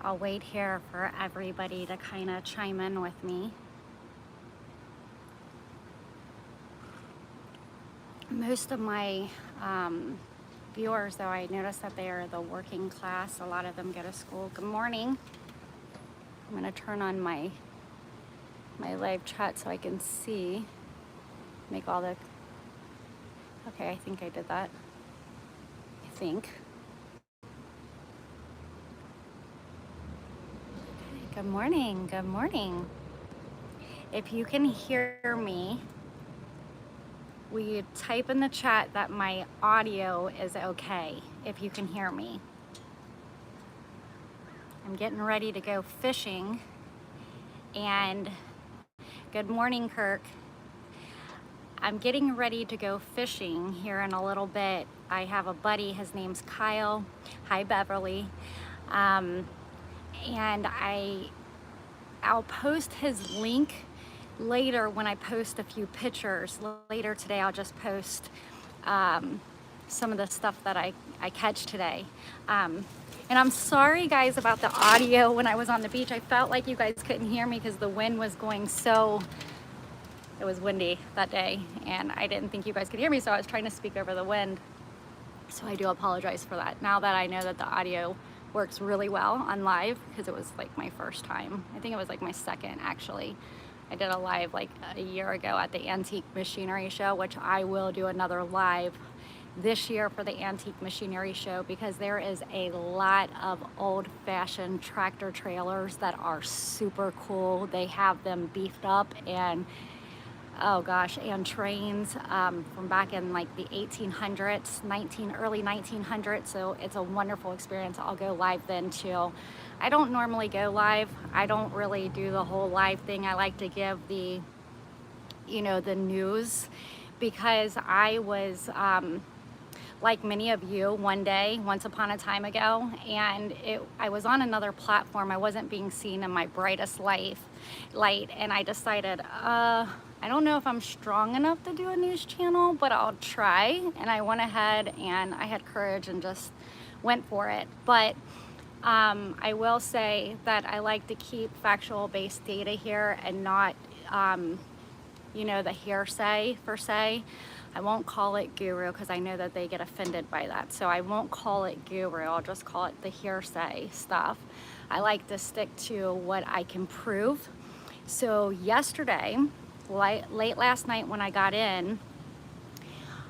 I'll wait here for everybody to kind of chime in with me. Most of my viewers, though, I noticed that they are the working class. A lot of them go to school. Good morning. I'm going to turn on my live chat so I can see, make all the, okay, I think I did that. I think. Okay, good morning, good morning. If you can hear me, will you type in the chat that my audio is okay, if you can hear me? I'm getting ready to go fishing, and good morning, Kirk. I'm getting ready to go fishing here in a little bit. I have a buddy, his name's Kyle. Hi, Beverly. And I'll post his link later when I post a few pictures. Later today, I'll just post some of the stuff that I catch today. And I'm sorry, guys, about the audio when I was on the beach. I felt like you guys couldn't hear me because the wind was going so, it was windy that day, and I didn't think you guys could hear me, so I was trying to speak over the wind. So I do apologize for that. Now that I know that the audio works really well on live, because it was like my first time. I think it was like my second, actually. I did a live like a year ago at the Antique Machinery Show, which I will do another live this year for the Antique Machinery Show, because there is a lot of old-fashioned tractor trailers that are super cool. They have them beefed up, and oh gosh, and trains from back in like the 1800s, early 1900s. So it's a wonderful experience. I'll go live then too. I don't normally go live. I don't really do the whole live thing. I like to give the, the news, because I was, like many of you, one day, once upon a time ago, and I was on another platform. I wasn't being seen in my brightest light, and I decided, I don't know if I'm strong enough to do a news channel, but I'll try. And I went ahead and I had courage and just went for it. But I will say that I like to keep factual-based data here and not, the hearsay per se. I won't call it guru, because I know that they get offended by that. So I won't call it guru. I'll just call it the hearsay stuff. I like to stick to what I can prove. So yesterday, late last night when I got in,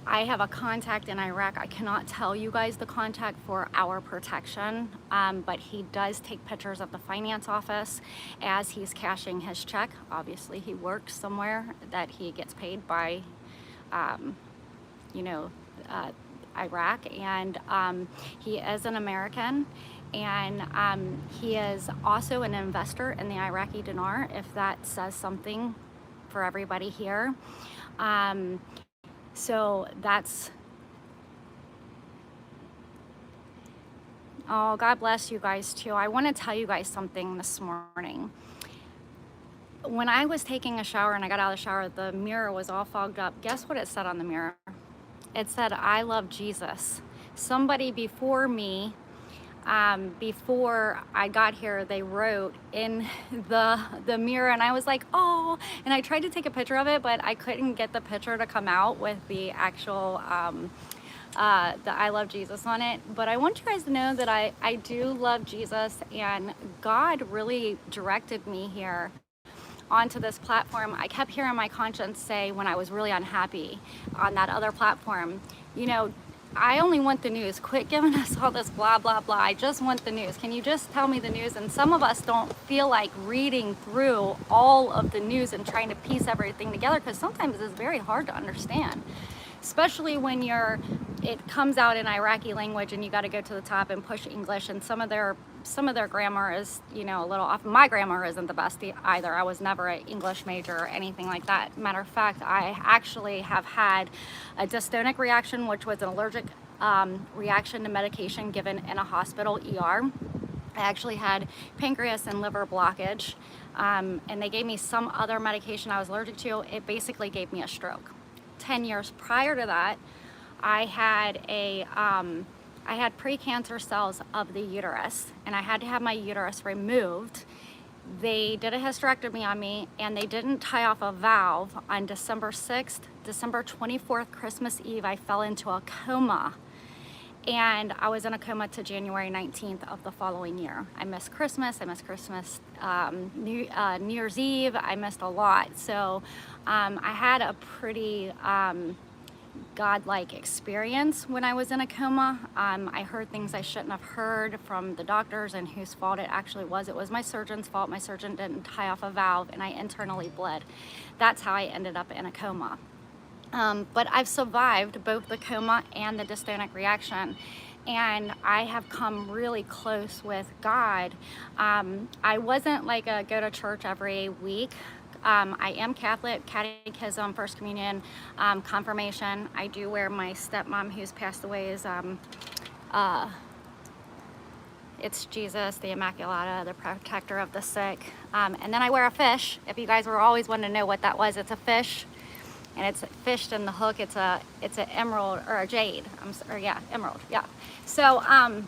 I have a contact in Iraq. I cannot tell you guys the contact for our protection, but he does take pictures of the finance office as he's cashing his check. Obviously, he works somewhere that he gets paid by Iraq, and he is an American, and he is also an investor in the Iraqi Dinar, if that says something for everybody here. So that's, oh, God bless you guys too. I want to tell you guys something this morning. When I was taking a shower and I got out of the shower, the mirror was all fogged up. Guess what it said on the mirror? It said, "I love Jesus." Somebody before me, before I got here, they wrote in the mirror, and I was like, oh, and I tried to take a picture of it, but I couldn't get the picture to come out with the actual, the "I love Jesus" on it. But I want you guys to know that I do love Jesus, and God really directed me here onto this platform. I kept hearing my conscience say, when I was really unhappy on that other platform, I only want the news. Quit giving us all this blah, blah, blah. I just want the news. Can you just tell me the news? And some of us don't feel like reading through all of the news and trying to piece everything together, because sometimes it's very hard to understand, especially when it comes out in Iraqi language and you got to go to the top and push English, and some of their grammar is, a little off. My grammar isn't the best either. I was never an English major or anything like that. Matter of fact, I actually have had a dystonic reaction, which was an allergic reaction to medication given in a hospital ER. I actually had pancreas and liver blockage, and they gave me some other medication I was allergic to. It basically gave me a stroke. 10 years prior to that, I had a I had precancer cells of the uterus, and I had to have my uterus removed. They did a hysterectomy on me, and they didn't tie off a valve on December 6th. December 24th, Christmas Eve, I fell into a coma. And I was in a coma to January 19th of the following year. I missed Christmas, New Year's Eve, I missed a lot. So I had a pretty godlike experience when I was in a coma. I heard things I shouldn't have heard from the doctors, and whose fault it actually was. It was my surgeon's fault. My surgeon didn't tie off a valve, and I internally bled. That's how I ended up in a coma. But I've survived both the coma and the dystonic reaction, and I have come really close with God. I wasn't like a go to church every week. I am Catholic, catechism, first communion, confirmation. I do wear my stepmom, who's passed away, is it's Jesus, the Immaculata, the protector of the sick. And then I wear a fish. If you guys were always wanting to know what that was, it's a fish. And it's fished in the hook. It's an emerald or a jade. Emerald. Yeah. So I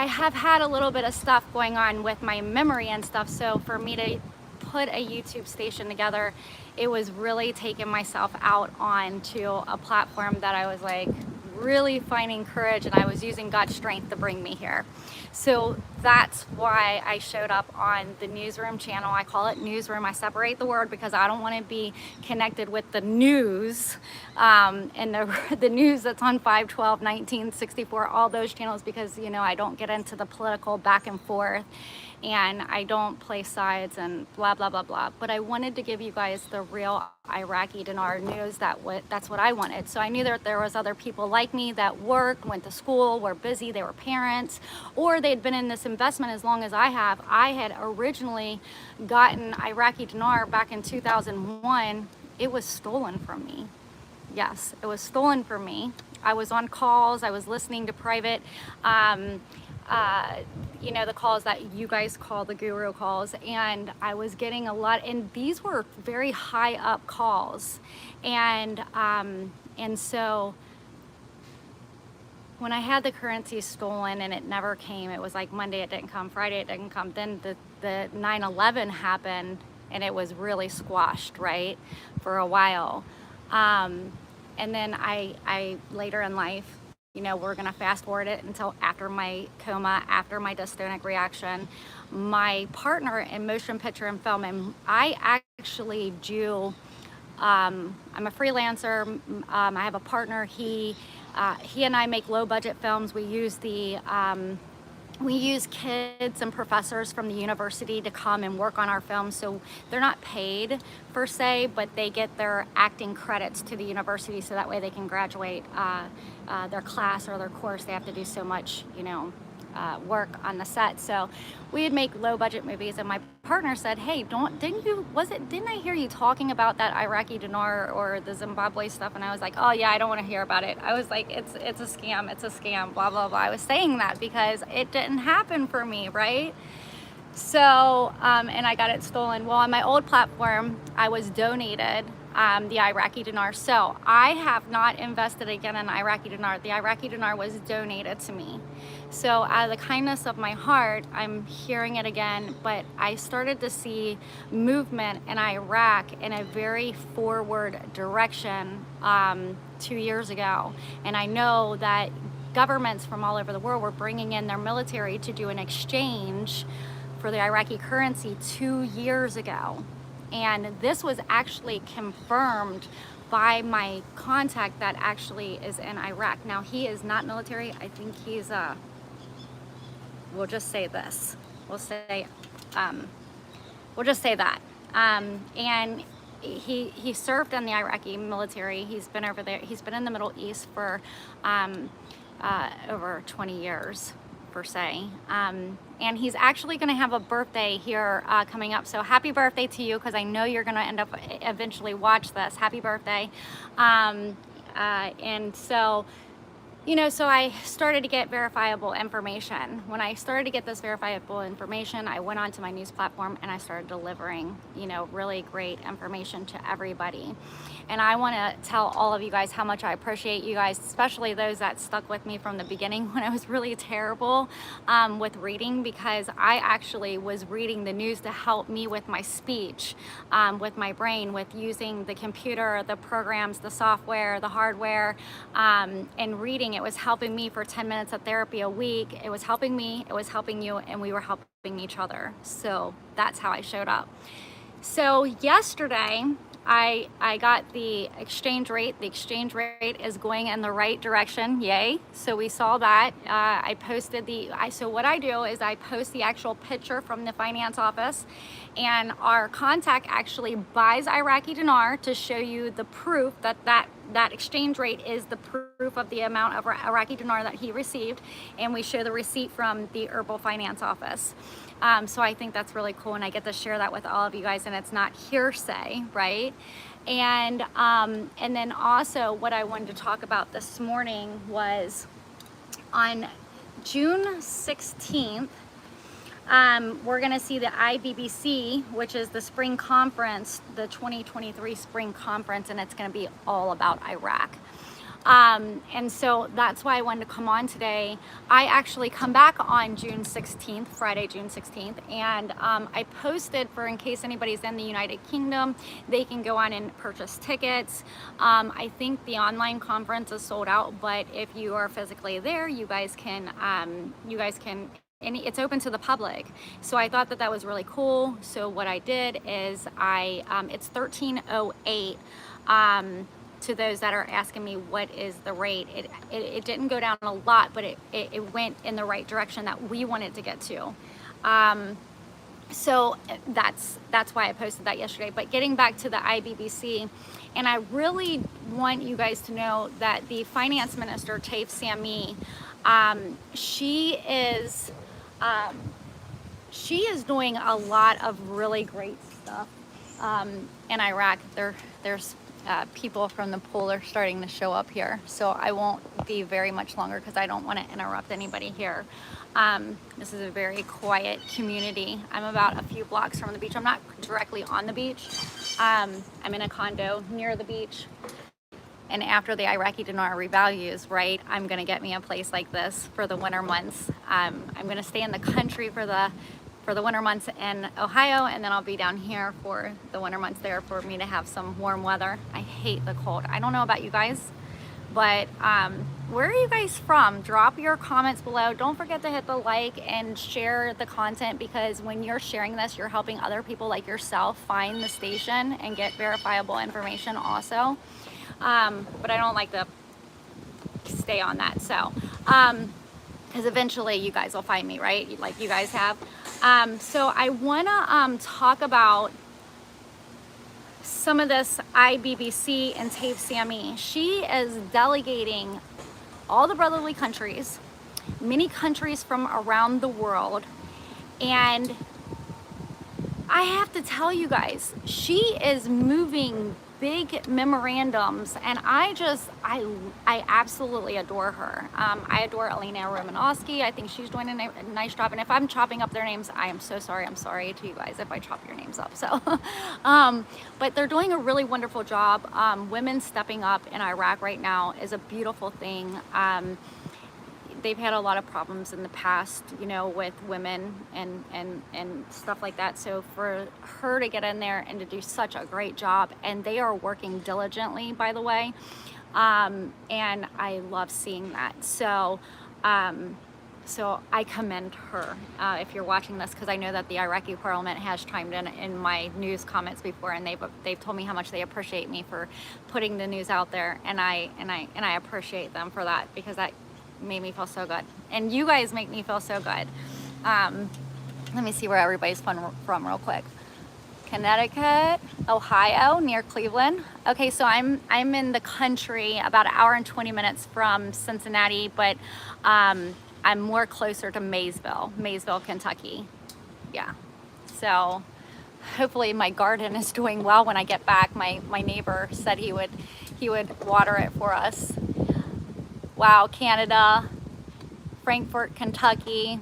have had a little bit of stuff going on with my memory and stuff. So for me to put a YouTube station together, it was really taking myself out onto a platform that I was like really finding courage, and I was using God's strength to bring me here. So that's why I showed up on the NewsRoom channel. I call it NewsRoom. I separate the word because I don't want to be connected with the news and the news that's on 512, 1964, all those channels, because, you know, I don't get into the political back and forth, and I don't play sides and blah, blah, blah, blah. But I wanted to give you guys the real Iraqi Dinar news. That's what I wanted. So I knew that there was other people like me that worked, went to school, were busy, they were parents, or they'd been in this investment as long as I have. I had originally gotten Iraqi Dinar back in 2001. It was stolen from me. Yes, it was stolen from me. I was on calls, I was listening to private, you know, the calls that you guys call the guru calls, and I was getting a lot, and these were very high up calls, and so when I had the currency stolen and it never came, it was like Monday it didn't come, Friday it didn't come, then the 9/11 happened, and it was really squashed, right, for a while, and then I later in life, you know, we're gonna fast forward it until after my coma, after my dystonic reaction, my partner in motion picture and film, and I actually do, I'm a freelancer, I have a partner, he and I make low budget films. We use kids and professors from the university to come and work on our films, so they're not paid per se, but they get their acting credits to the university, so that way they can graduate their class or their course. They have to do so much, you know, work on the set. So we'd make low budget movies, and my partner said, hey, didn't I hear you talking about that Iraqi Dinar or the Zimbabwe stuff? And I was like, oh yeah, I don't want to hear about it. I was like, it's a scam, blah, blah, blah. I was saying that because it didn't happen for me, right? So, and I got it stolen. Well, on my old platform, I was donated the Iraqi Dinar. So I have not invested again in Iraqi Dinar. The Iraqi Dinar was donated to me. So out of the kindness of my heart, I'm hearing it again, but I started to see movement in Iraq in a very forward direction 2 years ago. And I know that governments from all over the world were bringing in their military to do an exchange for the Iraqi currency 2 years ago. And this was actually confirmed by my contact that actually is in Iraq. Now, he is not military. I think he's we'll just say this. We'll just say that. And he served in the Iraqi military. He's been over there. He's been in the Middle East for over 20 years, per se. And he's actually going to have a birthday here coming up. So happy birthday to you, because I know you're going to end up eventually watch this. Happy birthday. And so You know, so I started to get verifiable information. When I started to get this verifiable information, I went onto my news platform and I started delivering, you know, really great information to everybody. And I want to tell all of you guys how much I appreciate you guys, especially those that stuck with me from the beginning when I was really terrible with reading, because I actually was reading the news to help me with my speech, with my brain, with using the computer, the programs, the software, the hardware, and reading. It was helping me for 10 minutes of therapy a week. It was helping me, it was helping you, and we were helping each other. So that's how I showed up. So yesterday, I got the exchange rate. The exchange rate is going in the right direction. Yay. So we saw that. I posted so what I do is I post the actual picture from the finance office, and our contact actually buys Iraqi dinar to show you the proof that exchange rate is the proof of the amount of Iraqi dinar that he received, and we show the receipt from the herbal finance office. So I think that's really cool, and I get to share that with all of you guys, and it's not hearsay, right? And then also what I wanted to talk about this morning was on June 16th, we're gonna see the IBBC, which is the spring conference, the 2023 spring conference, and it's gonna be all about Iraq. And so that's why I wanted to come on today. I actually come back on June 16th, Friday, June 16th, and I posted for in case anybody's in the United Kingdom, they can go on and purchase tickets. I think the online conference is sold out, but if you are physically there, you guys can, and it's open to the public. So I thought that was really cool. So what I did is it's 1308. To those that are asking me what is the rate, it didn't go down a lot, but it went in the right direction that we wanted to get to. So that's why I posted that yesterday. But getting back to the IBBC, and I really want you guys to know that the finance minister, Taif Sami, she is doing a lot of really great stuff in Iraq. There's people from the pool are starting to show up here, so I won't be very much longer because I don't want to interrupt anybody here. This is a very quiet community. I'm about a few blocks from the beach. I'm not directly on the beach. I'm in a condo near the beach, and after the Iraqi dinar revalues, right, I'm gonna get me a place like this for the winter months. I'm gonna stay in the country for the winter months in Ohio, and then I'll be down here for the winter months there for me to have some warm weather. I hate the cold. I don't know about you guys, but where are you guys from? Drop your comments below. Don't forget to hit the like and share the content, because when you're sharing this, you're helping other people like yourself find the station and get verifiable information also. But I don't like to stay on that, so because eventually you guys will find me, right? Like you guys have. So I want to talk about some of this IBBC and Taif Sami. She is delegating all the brotherly countries, many countries from around the world, and I have to tell you guys, she is moving big memorandums, and I absolutely adore her. I adore Alina Romanowski. I think she's doing a nice job, and if I'm chopping up their names, I am so sorry. I'm sorry to you guys if I chop your names up. So, but they're doing a really wonderful job. Women stepping up in Iraq right now is a beautiful thing. They've had a lot of problems in the past, you know, with women and stuff like that. So for her to get in there and to do such a great job, and they are working diligently, by the way, and I love seeing that. So I commend her if you're watching this, because I know that the Iraqi Parliament has chimed in my news comments before, and they've told me how much they appreciate me for putting the news out there, and I appreciate them for that, because that made me feel so good, and you guys make me feel so good. Let me see where everybody's from real quick. Connecticut, Ohio, near Cleveland. Okay, so I'm in the country, about an hour and 20 minutes from Cincinnati, but I'm more closer to Maysville, Kentucky. Yeah, so hopefully my garden is doing well when I get back. My neighbor said he would water it for us. Wow, Canada, Frankfort, Kentucky.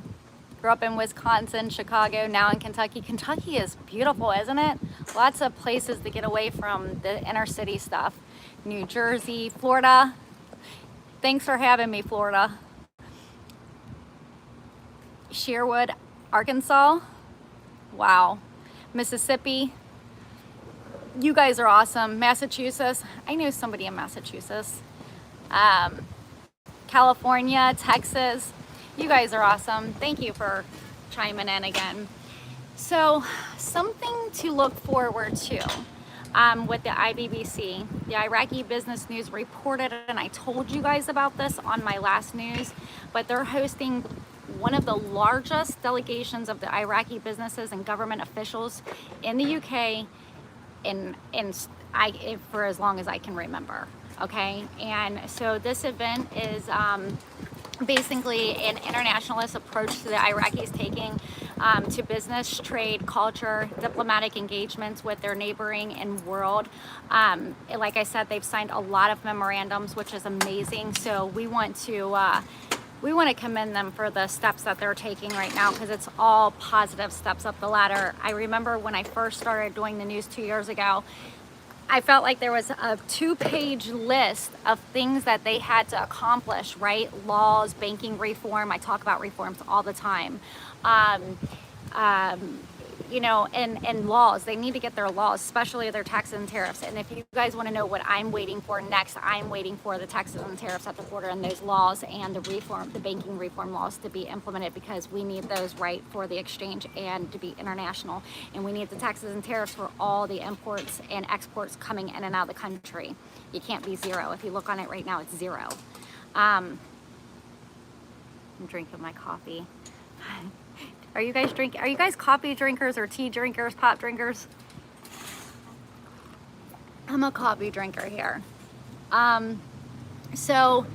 Grew up in Wisconsin, Chicago, now in Kentucky. Kentucky is beautiful, isn't it? Lots of places to get away from the inner city stuff. New Jersey, Florida. Thanks for having me, Florida. Sherwood, Arkansas. Wow. Mississippi. You guys are awesome. Massachusetts. I knew somebody in Massachusetts. California, Texas. You guys are awesome. Thank you for chiming in again. So something to look forward to with the IBBC. The Iraqi Business News reported, and I told you guys about this on my last news, but they're hosting one of the largest delegations of the Iraqi businesses and government officials in the UK for as long as I can remember. Okay, and so this event is basically an internationalist approach to the Iraqis taking to business, trade, culture, diplomatic engagements with their neighboring and world. Like I said, they've signed a lot of memorandums, which is amazing. So we want to commend them for the steps that they're taking right now, because it's all positive steps up the ladder. I remember when I first started doing the news 2 years ago, I felt like there was a 2-page list of things that they had to accomplish, right? Laws, banking reform. I talk about reforms all the time. You know, and laws. They need to get their laws, especially their taxes and tariffs. And if you guys want to know what I'm waiting for next, I'm waiting for the taxes and tariffs at the border and those laws and the banking reform laws to be implemented, because we need those, right, for the exchange and to be international. And we need the taxes and tariffs for all the imports and exports coming in and out of the country. You can't be zero. If you look on it right now, it's zero. I'm drinking my coffee. Are you guys coffee drinkers or tea drinkers, pop drinkers? I'm a coffee drinker here. So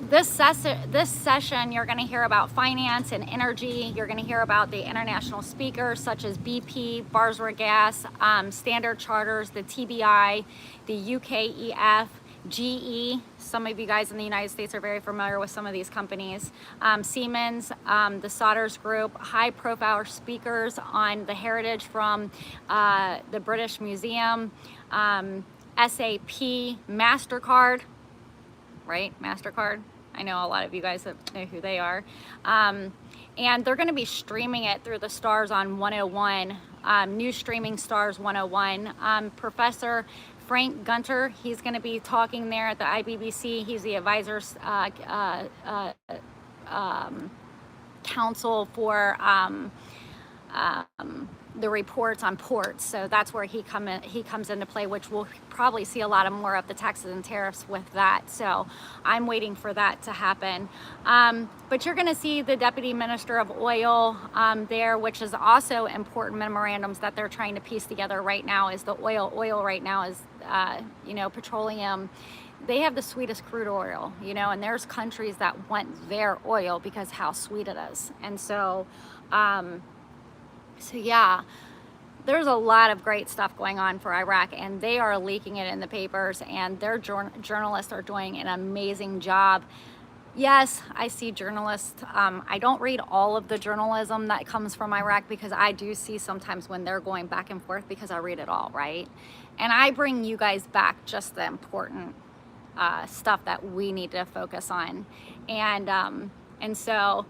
this session, you're going to hear about finance and energy. You're going to hear about the international speakers such as BP, Barsra Gas, Standard Charters, the TBI, the UKEF, GE. Some of you guys in the United States are very familiar with some of these companies. Siemens, the Sodders Group, high-profile speakers on the heritage from the British Museum, SAP, MasterCard, right? MasterCard. I know a lot of you guys know who they are. And they're going to be streaming it through the Stars on 101, New Streaming Stars 101. Professor Frank Gunter, he's going to be talking there at the IBBC. He's the advisor's council for the reports on ports. So that's where he comes into play, which we'll probably see a lot of more of the taxes and tariffs with that. So I'm waiting for that to happen. But you're going to see the Deputy Minister of Oil there, which is also important memorandums that they're trying to piece together right now. Is the oil right now is, you know, petroleum. They have the sweetest crude oil, you know, and there's countries that want their oil because how sweet it is. And so, so yeah, there's a lot of great stuff going on for Iraq, and they are leaking it in the papers, and their journalists are doing an amazing job. Yes, I see journalists. I don't read all of the journalism that comes from Iraq, because I do see sometimes when they're going back and forth, because I read it all, right? And I bring you guys back just the important stuff that we need to focus on. And so,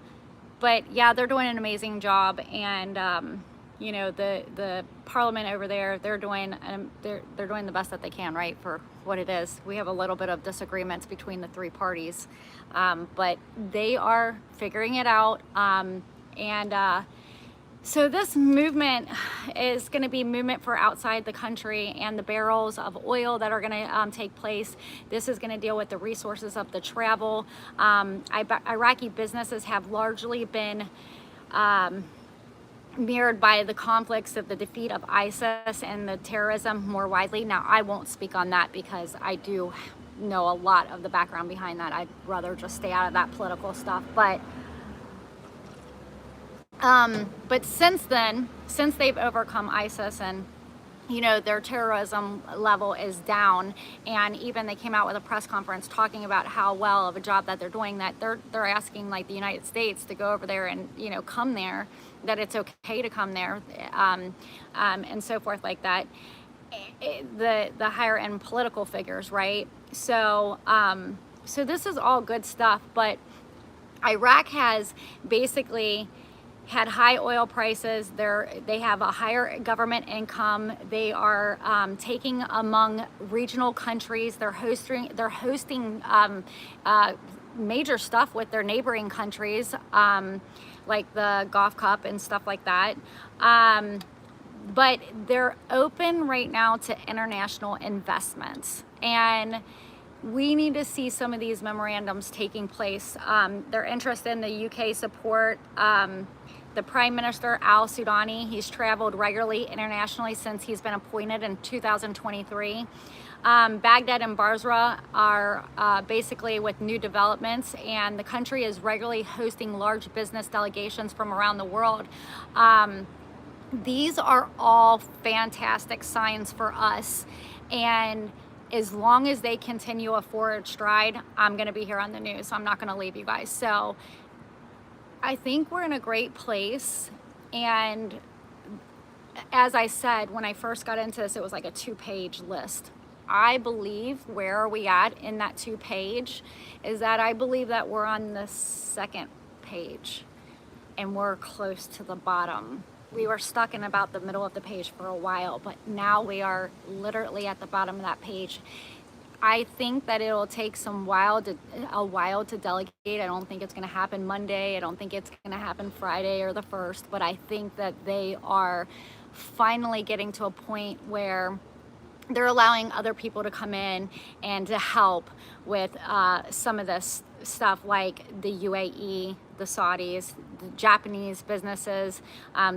but yeah, they're doing an amazing job. And you know, the parliament over there, they're doing the best that they can, right, for what it is. We have a little bit of disagreements between the three parties, but they are figuring it out. So this movement is going to be movement for outside the country, and the barrels of oil that are going to take place. This is going to deal with the resources of the travel. Iraqi businesses have largely been mirrored by the conflicts of the defeat of ISIS and the terrorism more widely. Now, I won't speak on that because I do know a lot of the background behind that. I'd rather just stay out of that political stuff. But since then, since they've overcome ISIS and you know, their terrorism level is down. And even they came out with a press conference talking about how well of a job that they're doing, that they're asking like the United States to go over there and, you know, come there, that it's okay to come there, and so forth like that. The higher end political figures, right? So so this is all good stuff, but Iraq has basically had high oil prices. They have a higher government income. They are taking among regional countries. They're hosting major stuff with their neighboring countries, like the Gulf Cup and stuff like that. But they're open right now to international investments, and we need to see some of these memorandums taking place. They're interested in the UK support. The Prime Minister Al Sudani, he's traveled regularly internationally since he's been appointed in 2023. Baghdad and Basra are basically with new developments, and the country is regularly hosting large business delegations from around the world. These are all fantastic signs for us, and as long as they continue a forward stride, I'm going to be here on the news. So I'm not going to leave you guys. So I think we're in a great place. And as I said, when I first got into this, it was like a 2-page list. I believe where are we at in that 2-page is that I believe that we're on the 2nd page and we're close to the bottom. We were stuck in about the middle of the page for a while, but now we are literally at the bottom of that page. I think that it'll take a while to delegate. I don't think it's going to happen Monday. I don't think it's going to happen Friday or the 1st, but I think that they are finally getting to a point where they're allowing other people to come in and to help with some of this stuff, like the UAE, the Saudis, the Japanese businesses.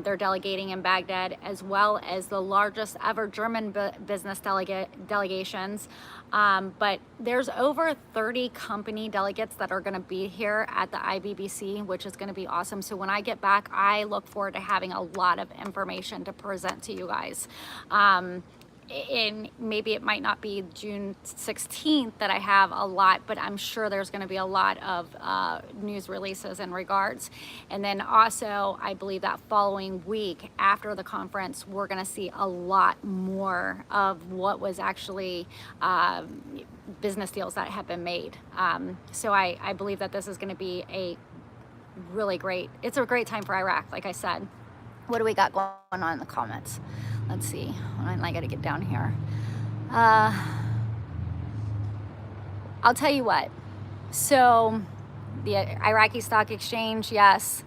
They're delegating in Baghdad, as well as the largest ever German business delegations. But there's over 30 company delegates that are going to be here at the IBBC, which is going to be awesome. So when I get back, I look forward to having a lot of information to present to you guys. And maybe it might not be June 16th that I have a lot, but I'm sure there's going to be a lot of news releases in regards. And then also, I believe that following week after the conference, we're going to see a lot more of what was actually business deals that have been made. So I believe that this is going to be a really great, it's a great time for Iraq, like I said. What do we got going on in the comments? Let's see. I got to get down here. I'll tell you what. So, the Iraqi Stock Exchange, yes.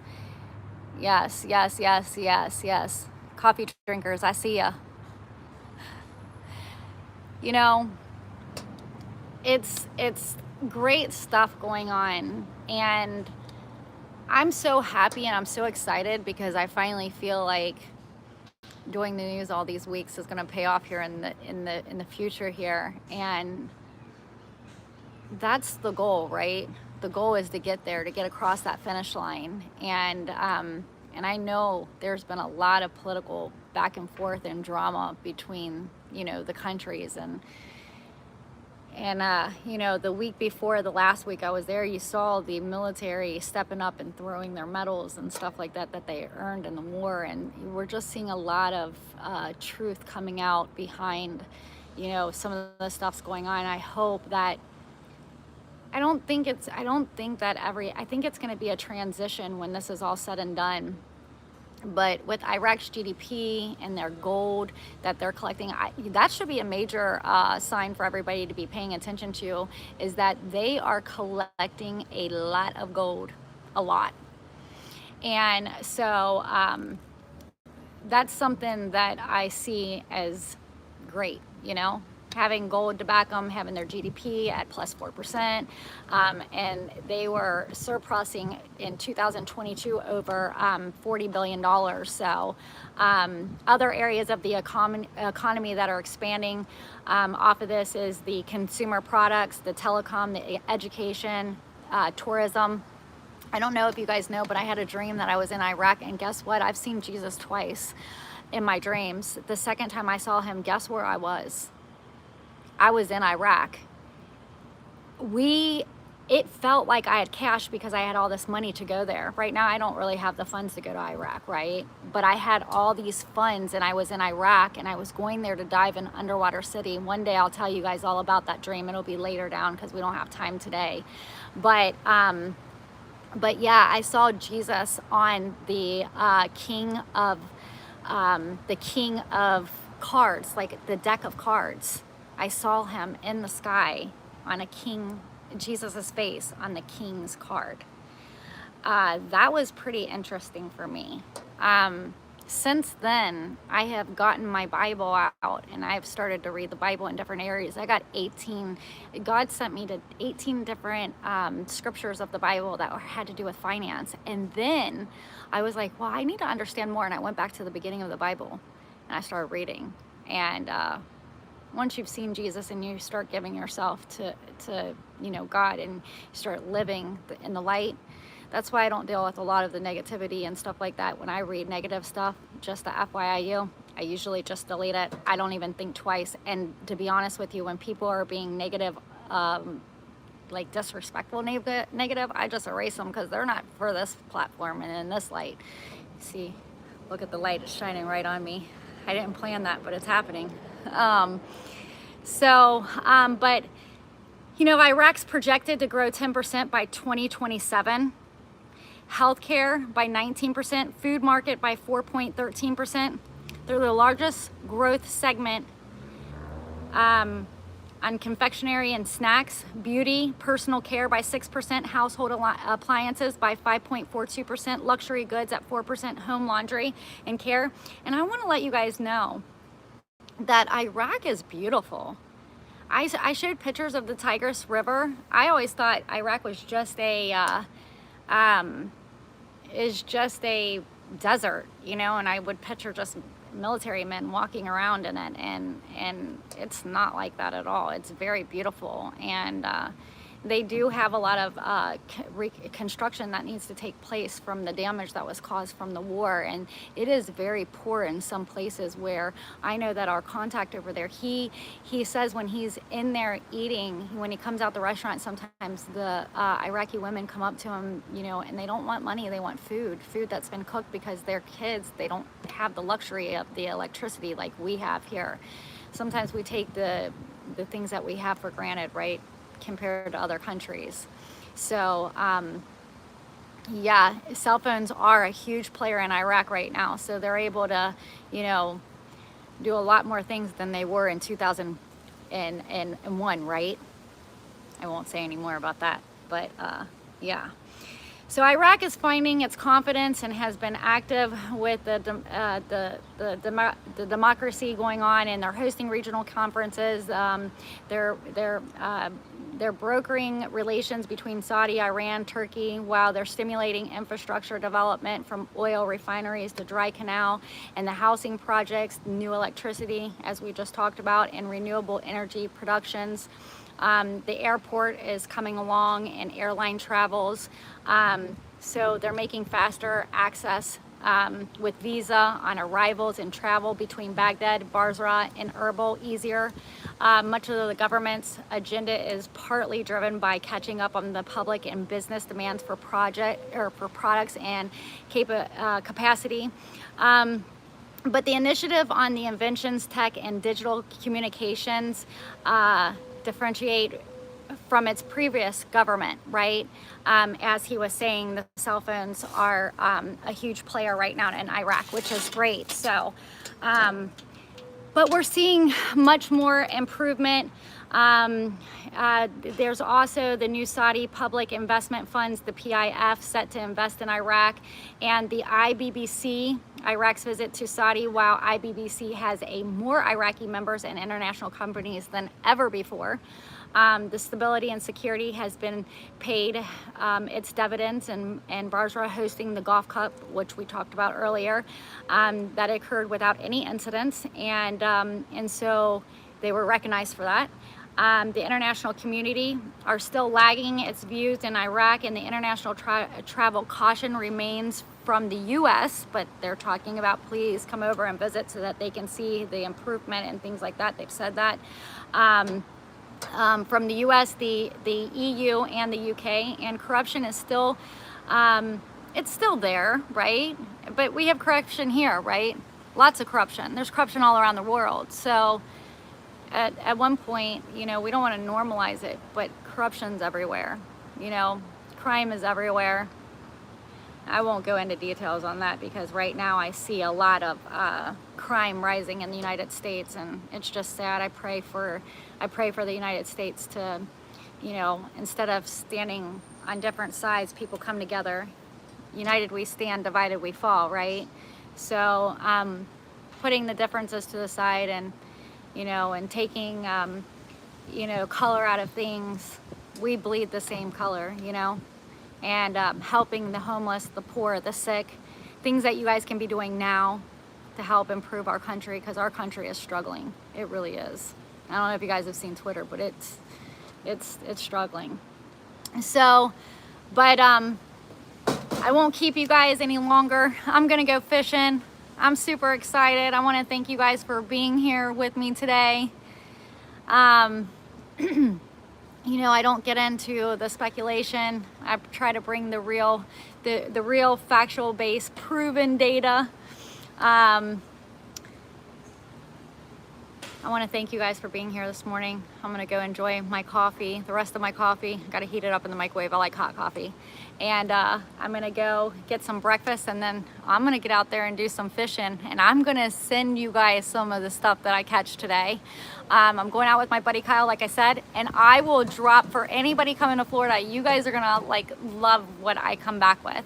Yes, yes, yes, yes, yes. Coffee drinkers, I see ya. You know, it's great stuff going on, and I'm so happy and I'm so excited because I finally feel like doing the news all these weeks is going to pay off here in the future here, and that's the goal, right? The goal is to get there, to get across that finish line, and I know there's been a lot of political back and forth and drama between, you know, the countries, and you know, the week before the last week I was there, you saw the military stepping up and throwing their medals and stuff like that that they earned in the war, and we're just seeing a lot of truth coming out behind, you know, some of the stuff's going on. I hope that I think it's going to be a transition when this is all said and done. But with Iraq's GDP and their gold that they're collecting, that should be a major sign for everybody to be paying attention to, is that they are collecting a lot of gold, a lot. And so that's something that I see as great, you know, having gold to back them, having their GDP at plus 4%, and they were surpassing in 2022 over $40 billion. So other areas of the economy that are expanding off of this is the consumer products, the telecom, the education, tourism. I don't know if you guys know, but I had a dream that I was in Iraq, and guess what? I've seen Jesus twice. in my dreams. The second time I saw him, guess where I was? I was in Iraq. It felt like I had cash because I had all this money to go there. Right now, I don't really have the funds to go to Iraq, right? But I had all these funds and I was in Iraq and I was going there to dive in underwater city. One day I'll tell you guys all about that dream. It'll be later down because we don't have time today. But yeah, I saw Jesus on the king of cards, like the deck of cards. I saw him in the sky on a king, Jesus's face on the king's card. That was pretty interesting for me. Since then, I have gotten my Bible out and I've started to read the Bible in different areas. I got 18, God sent me to 18 different scriptures of the Bible that had to do with finance. And then I was like, well, I need to understand more. And I went back to the beginning of the Bible and I started reading. And once you've seen Jesus and you start giving yourself to God and you start living in the light, that's why I don't deal with a lot of the negativity and stuff like that. When I read negative stuff, just the FYIU, I usually just delete it. I don't even think twice. And to be honest with you, when people are being negative, like disrespectful negative, I just erase them because they're not for this platform and in this light. See, look at the light, it's shining right on me. I didn't plan that, but it's happening. But Iraq's projected to grow 10% by 2027. Healthcare by 19%, food market by 4.13%. They're the largest growth segment on confectionery and snacks, beauty, personal care by 6%, household appliances by 5.42%, luxury goods at 4%, home laundry and care. And I want to let you guys know that Iraq is beautiful. I showed pictures of the Tigris River. I always thought Iraq was just a desert, and I would picture just military men walking around in it, and it's not like that at all. It's very beautiful, and they do have a lot of reconstruction that needs to take place from the damage that was caused from the war, and it is very poor in some places where I know that our contact over there, he says when he's in there eating, when he comes out the restaurant, sometimes the Iraqi women come up to him, and they don't want money, they want food that's been cooked because their kids, they don't have the luxury of the electricity like we have here. Sometimes we take the things that we have for granted, right, compared to other countries. So yeah, cell phones are a huge player in Iraq right now, so they're able to do a lot more things than they were in 2001, right? I won't say any more about that, but yeah. So Iraq is finding its confidence and has been active with the democracy going on, and they're hosting regional conferences. They're brokering relations between Saudi, Iran, Turkey, while they're stimulating infrastructure development from oil refineries to dry canal and the housing projects, new electricity, as we just talked about, and renewable energy productions. The airport is coming along and airline travels. So they're making faster access with visa on arrivals and travel between Baghdad, Basra, and Erbil easier. Much of the government's agenda is partly driven by catching up on the public and business demands for products and capacity. But the initiative on the inventions, tech, and digital communications differentiate from its previous government, right? As he was saying, the cell phones are a huge player right now in Iraq, which is great. So, but we're seeing much more improvement. There's also the new Saudi public investment funds, the PIF, set to invest in Iraq, and the IBBC, Iraq's visit to Saudi, while IBBC has more Iraqi members and international companies than ever before. The stability and security has been paid its dividends, and Basra hosting the Golf Cup, which we talked about earlier, that occurred without any incidents, and so they were recognized for that. The international community are still lagging its views in Iraq, and the international travel caution remains from the U.S., but they're talking about please come over and visit so that they can see the improvement and things like that. They've said that. From the U.S., the EU, and the U.K., and corruption is still, it's still there, right? But we have corruption here, right? Lots of corruption. There's corruption all around the world. So at one point, you know, we don't want to normalize it, but corruption's everywhere. You know, crime is everywhere. I won't go into details on that because right now I see a lot of crime rising in the United States, and it's just sad. I pray for the United States to, you know, instead of standing on different sides, people come together. United we stand, divided we fall, right? So putting the differences to the side, and you know, and taking you know, color out of things. We bleed the same color, you know, and helping the homeless, the poor, the sick, things that you guys can be doing now to help improve our country, because our country is struggling. It really is. I don't know if you guys have seen Twitter, but it's struggling. So, but I won't keep you guys any longer. I'm gonna go fishing. I'm super excited. I want to thank you guys for being here with me today. You know, I don't get into the speculation. I try to bring the real factual based proven data. I want to thank you guys for being here this morning. I'm going to go enjoy my coffee, the rest of my coffee. Got to heat it up in the microwave. I like hot coffee. And I'm going to go get some breakfast, and then I'm going to get out there and do some fishing. And I'm going to send you guys some of the stuff that I catch today. I'm going out with my buddy Kyle, like I said, and I will drop for anybody coming to Florida. You guys are going to like love what I come back with.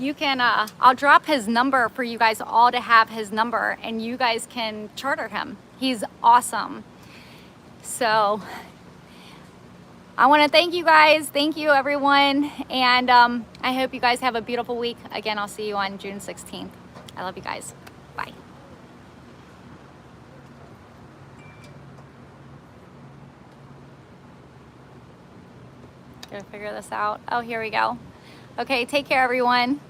You can, I'll drop his number for you guys all to have his number, and you guys can charter him. He's awesome. So I want to thank you guys. Thank you, everyone. And I hope you guys have a beautiful week. Again, I'll see you on June 16th. I love you guys. Bye. Gotta figure this out. Oh, here we go. Okay, take care, everyone.